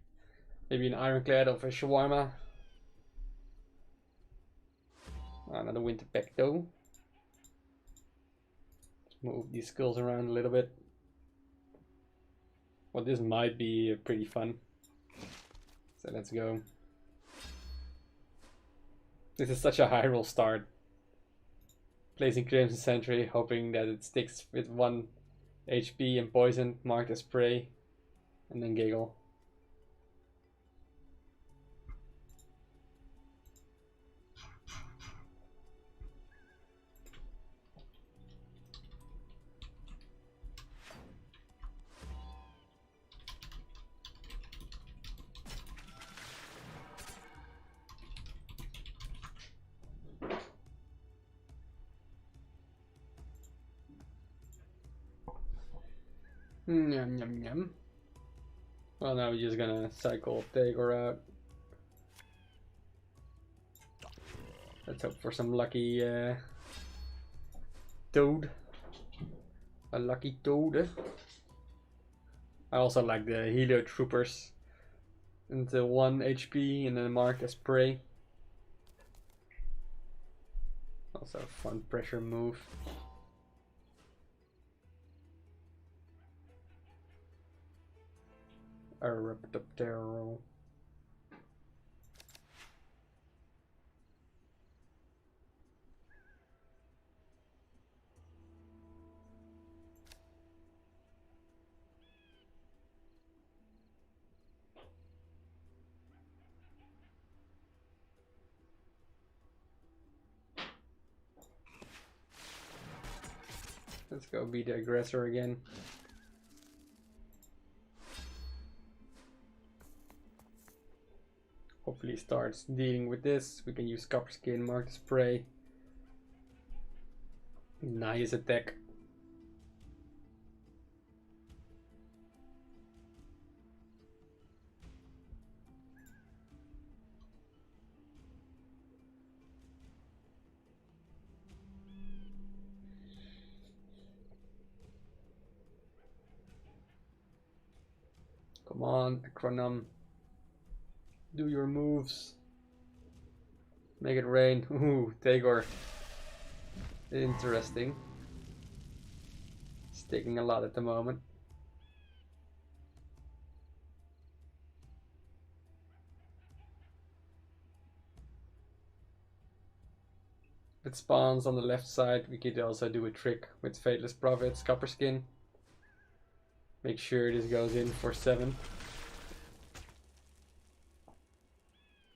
Maybe an Ironclad of a Shawarma. Another Winter Pack though. Move these skulls around a little bit. Well, this might be pretty fun. So let's go. This is such a high roll start. Placing Crimson Sentry, hoping that it sticks with 1 HP and poison, marked as prey, and then giggle. Yum yum yum. Well, now we're just gonna cycle Tagor out. Let's hope for some lucky toad. A lucky toad. I also like the Helio Troopers into 1 HP and then marked as prey. Also a fun pressure move. A Raptoptero. Let's go be the aggressor again. Hopefully starts dealing with this. We can use Copper Skin, mark the spray. Nice attack. Come on, Acronym. Do your moves. Make it rain. Ooh, Tagor. Interesting. It's taking a lot at the moment. If it spawns on the left side, we could also do a trick with Fateless Prophets, Copper Skin. Make sure this goes in for 7.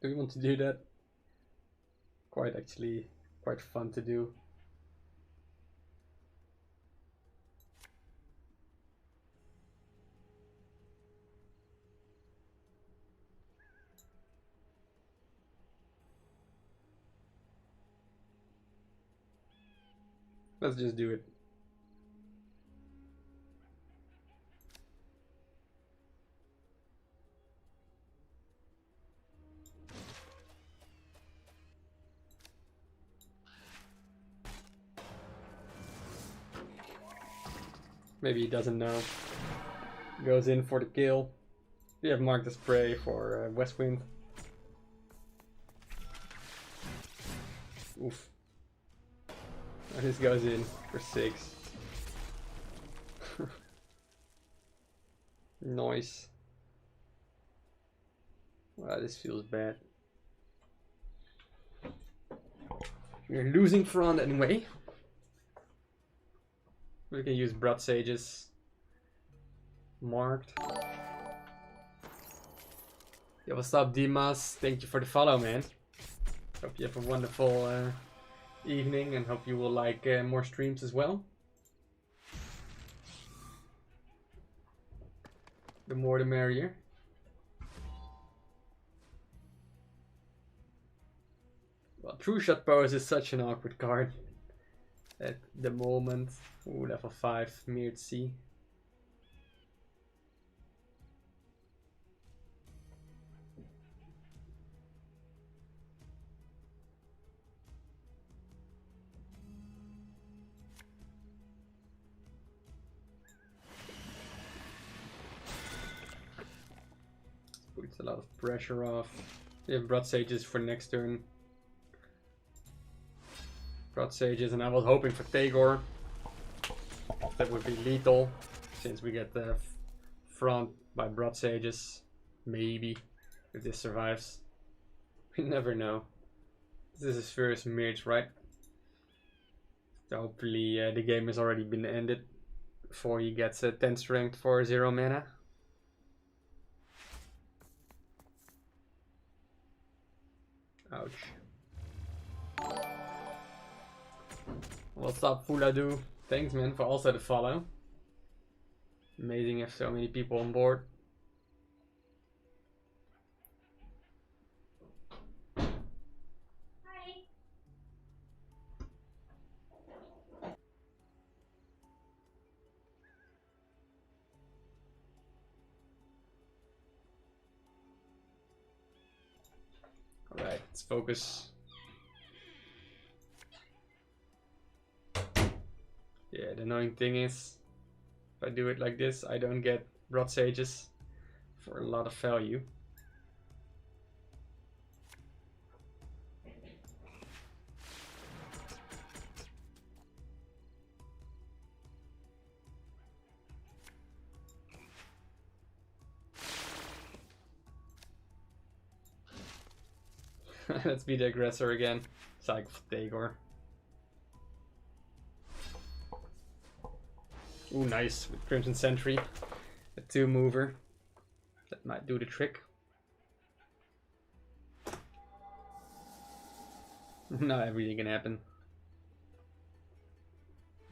Do we want to do that? Quite fun to do. Let's just do it. Maybe he doesn't know. Goes in for the kill. We have marked the spray for West Wind. Oof. And this goes in for 6. Nice. Wow, this feels bad. We're losing front anyway. We can use Blood Sages. Marked. Yo, what's up, Dimas? Thank you for the follow, man. Hope you have a wonderful evening and hope you will like more streams as well. The more the merrier. Well, True Shot Pose is such an awkward card at the moment. Ooh, level 5, Mirrored Sea. Puts a lot of pressure off. We have Blood Sages for next turn. Blood Sages, and I was hoping for Tagore. That would be lethal, since we get the front by Blood Sages. Maybe, if this survives. We never know. This is his first merge, right? So hopefully the game has already been ended before he gets a 10 strength for 0 mana. Ouch. What's up, Fuladu? Thanks, man, for also the follow. Amazing to have so many people on board. Hi. Alright, let's focus. Yeah, the annoying thing is, if I do it like this, I don't get Blood Sages for a lot of value. Let's be the aggressor again. Cycle for Tagore. Ooh, nice, with Crimson Sentry. A 2-mover. That might do the trick. Not everything can happen.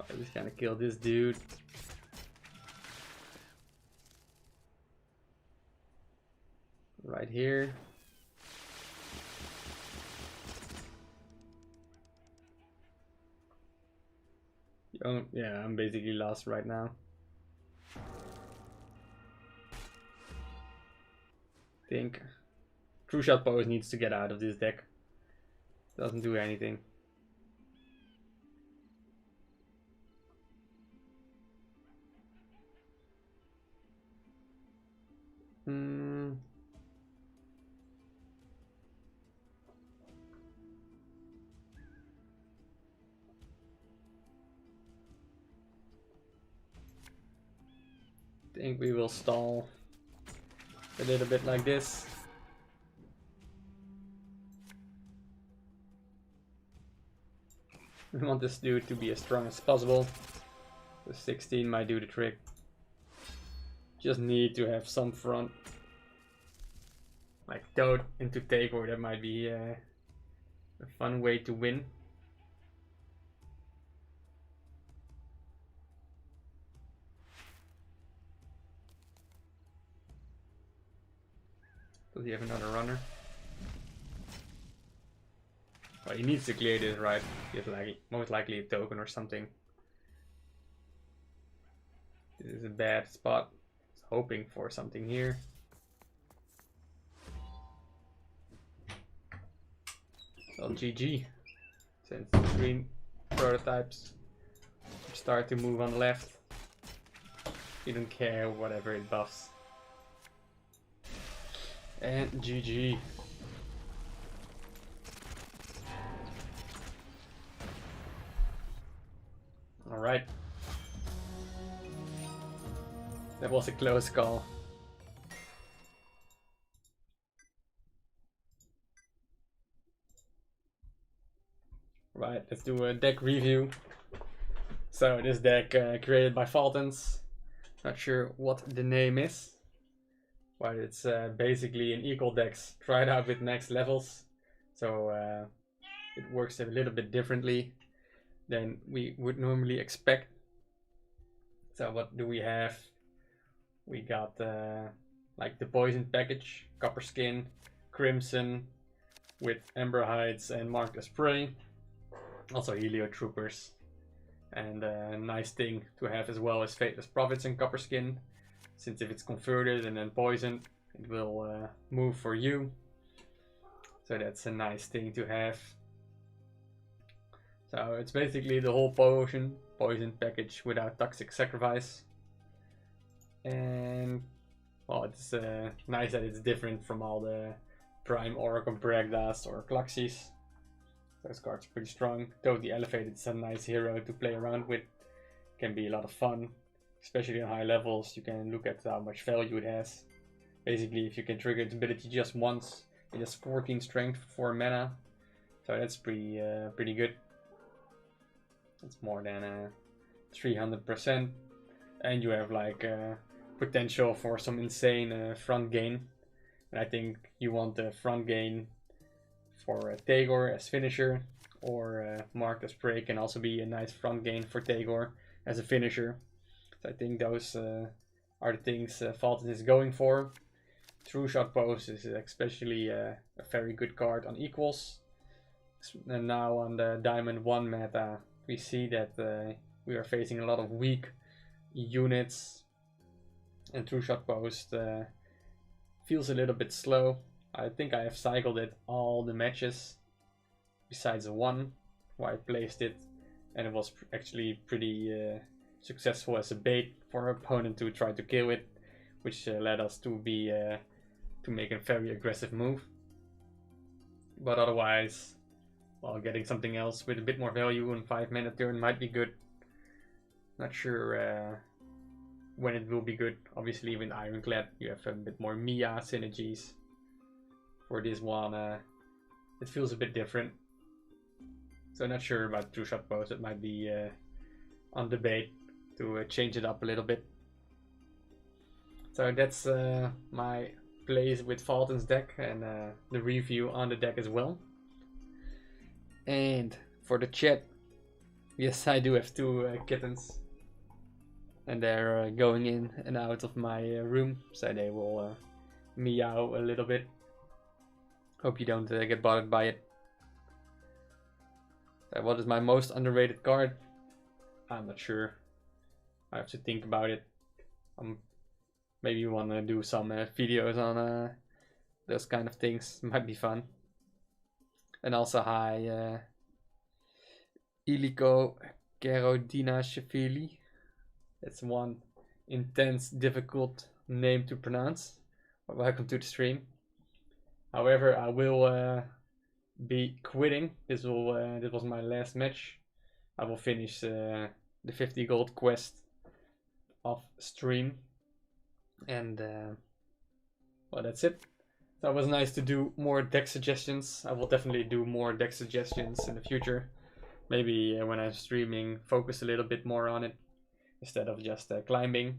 I just gonna kill this dude. Right here. Oh, yeah, I'm basically lost right now. Think True Shot Pose needs to get out of this deck. Doesn't do anything. I think we will stall a little bit like this. We want this dude to be as strong as possible. The 16 might do the trick. Just need to have some front. like Toad into Tagore, that might be a fun way to win. Does he have another runner? Well, he needs to clear this, right? He has like most likely a token or something. This is a bad spot. He's hoping for something here. Well, GG. Since the green prototypes start to move on the left, you don't care whatever it buffs. And GG. Alright. That was a close call. Right, let's do a deck review. So this deck created by Faltons. Not sure what the name is, but it's basically an equal decks tried out with max levels. So it works a little bit differently than we would normally expect. So what do we have? We got like the poison package, copper skin, crimson with amber hides and marked as prey. Also helio troopers. And a nice thing to have as well is Fateless Prophets and copper skin, since if it's converted and then poisoned, it will move for you. So that's a nice thing to have. So it's basically the whole poison package without toxic sacrifice. And well, it's nice that it's different from all the Prime Oricon Bragdas or Klaxis. Those cards are pretty strong. Totally Elevated is a nice hero to play around with. Can be a lot of fun, especially on high levels. You can look at how much value it has. Basically, if you can trigger its ability just once, it has 14 strength for 4 mana. So that's pretty good. It's more than 300%. And you have like potential for some insane front gain. And I think you want the front gain for Tagore as finisher, or marked as prey can also be a nice front gain for Tagore as a finisher. So I think those are the things Faltons is going for. True Shot Post is especially a very good card on equals. And now on the Diamond 1 meta, we see that we are facing a lot of weak units, and True Shot Post feels a little bit slow. I think I have cycled it all the matches besides one where I placed it, and it was actually pretty successful as a bait for our opponent to try to kill it, which led us to be to make a very aggressive move. But otherwise, well, getting something else with a bit more value in 5-mana turn might be good. Not sure when it will be good. Obviously, with Ironclad, you have a bit more Mia synergies. For this one, it feels a bit different. So not sure about True Shot Post. It might be on debate to change it up a little bit. So that's my plays with Falton's deck and the review on the deck as well. And for the chat, yes, I do have 2 kittens. And they're going in and out of my room, so they will meow a little bit. Hope you don't get bothered by it. What is my most underrated card? I'm not sure. I have to think about it. Maybe you want to do some videos on those kind of things. Might be fun. And also hi Iliko Kerodina Shefili. That's one intense, difficult name to pronounce. Welcome to the stream. However, I will be quitting. This was my last match. I will finish the 50 gold quest off stream, and well, that's it. So it was nice to do more deck suggestions. I will definitely do more deck suggestions in the future. Maybe when I'm streaming, focus a little bit more on it instead of just climbing.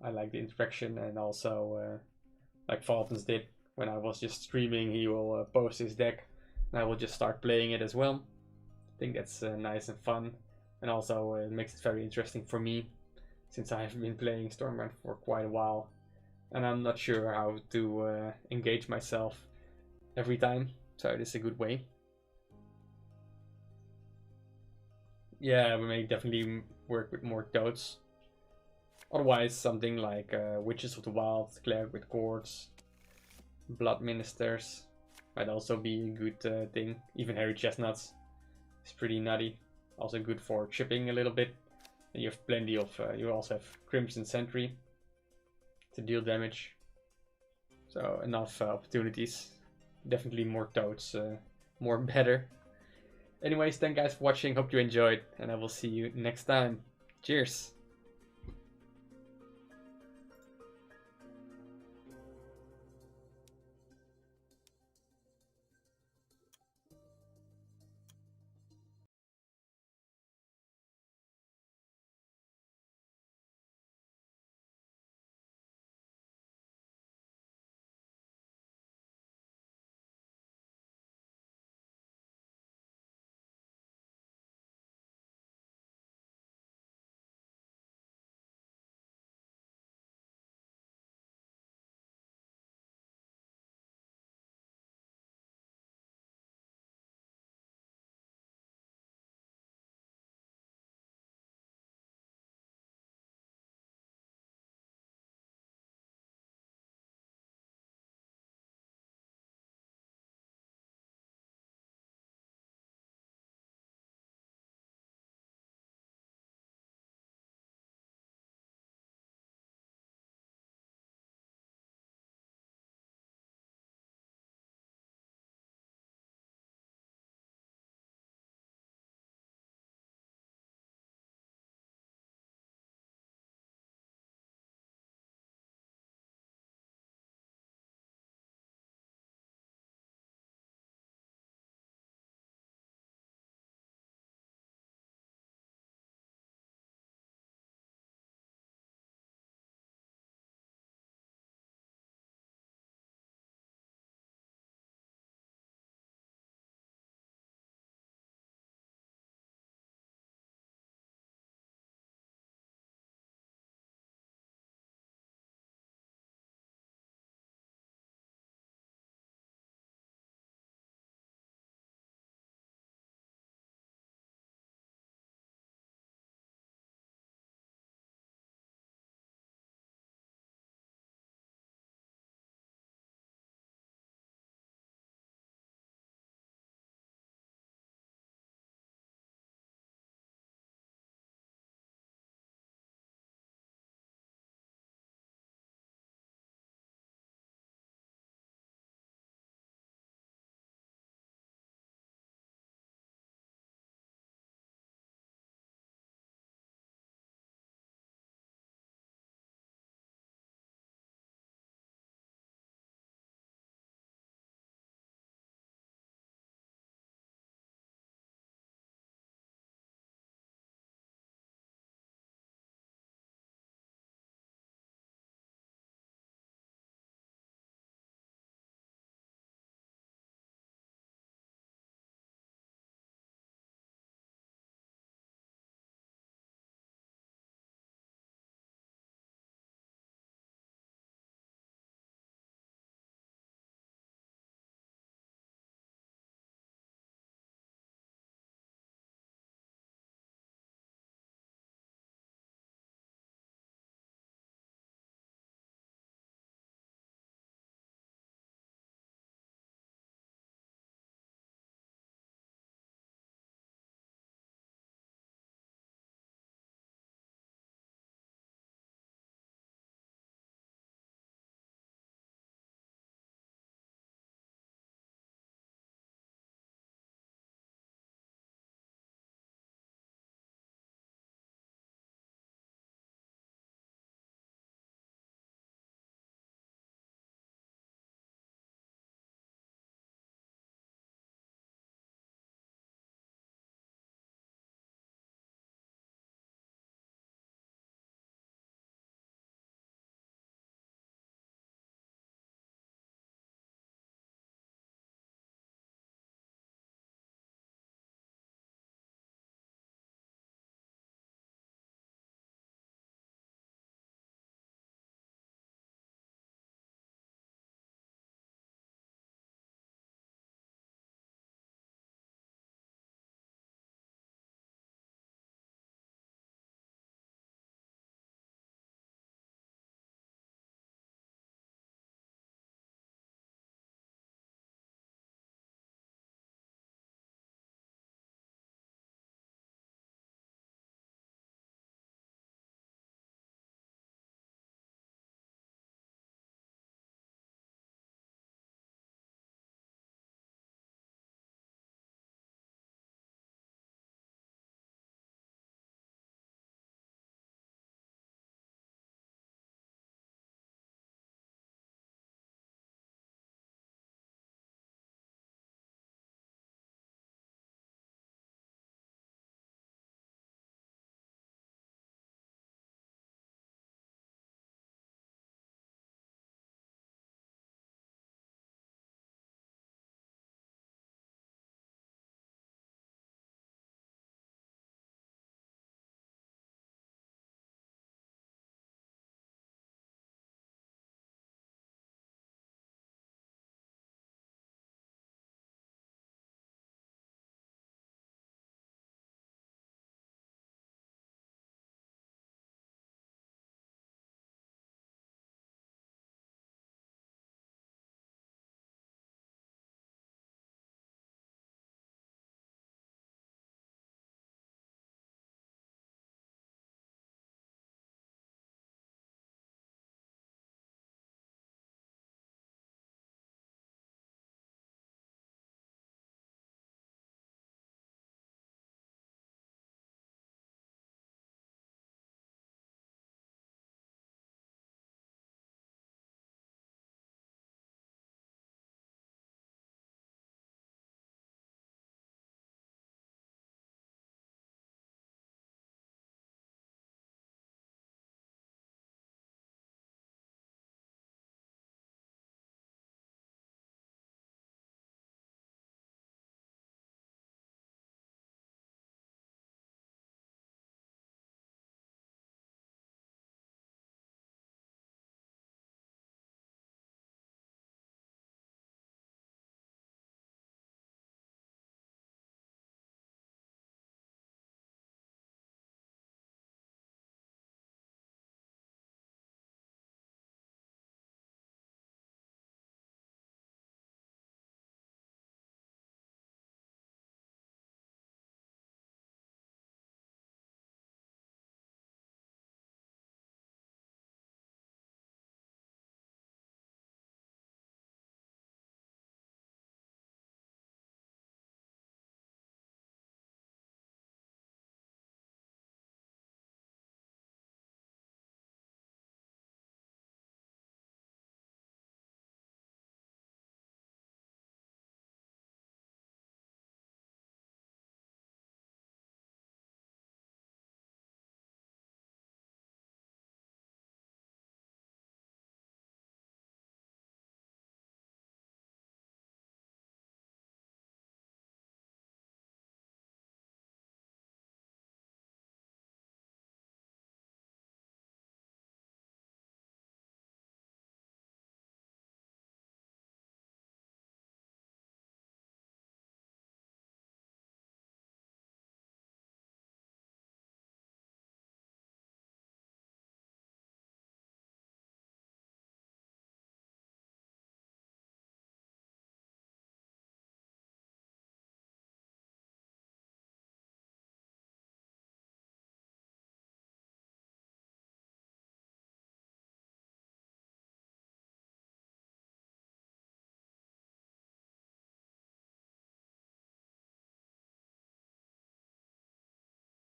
I like the interaction, and also like Faltons did. When I was just streaming, he will post his deck, and I will just start playing it as well. I think that's nice and fun, and also it makes it very interesting for me, since I have been playing Stormbound for quite a while, and I'm not sure how to engage myself every time, so it is a good way. Yeah, we may definitely work with more toads. Otherwise, something like Witches of the Wild, Cleric with Cords, Blood Ministers might also be a good thing. Even Hairy Chestnuts is pretty nutty. Also good for chipping a little bit. And you have plenty of, you also have Crimson Sentry to deal damage. So enough opportunities. Definitely more toads, more better. Anyways, thank you guys for watching, hope you enjoyed, and I will see you next time. Cheers!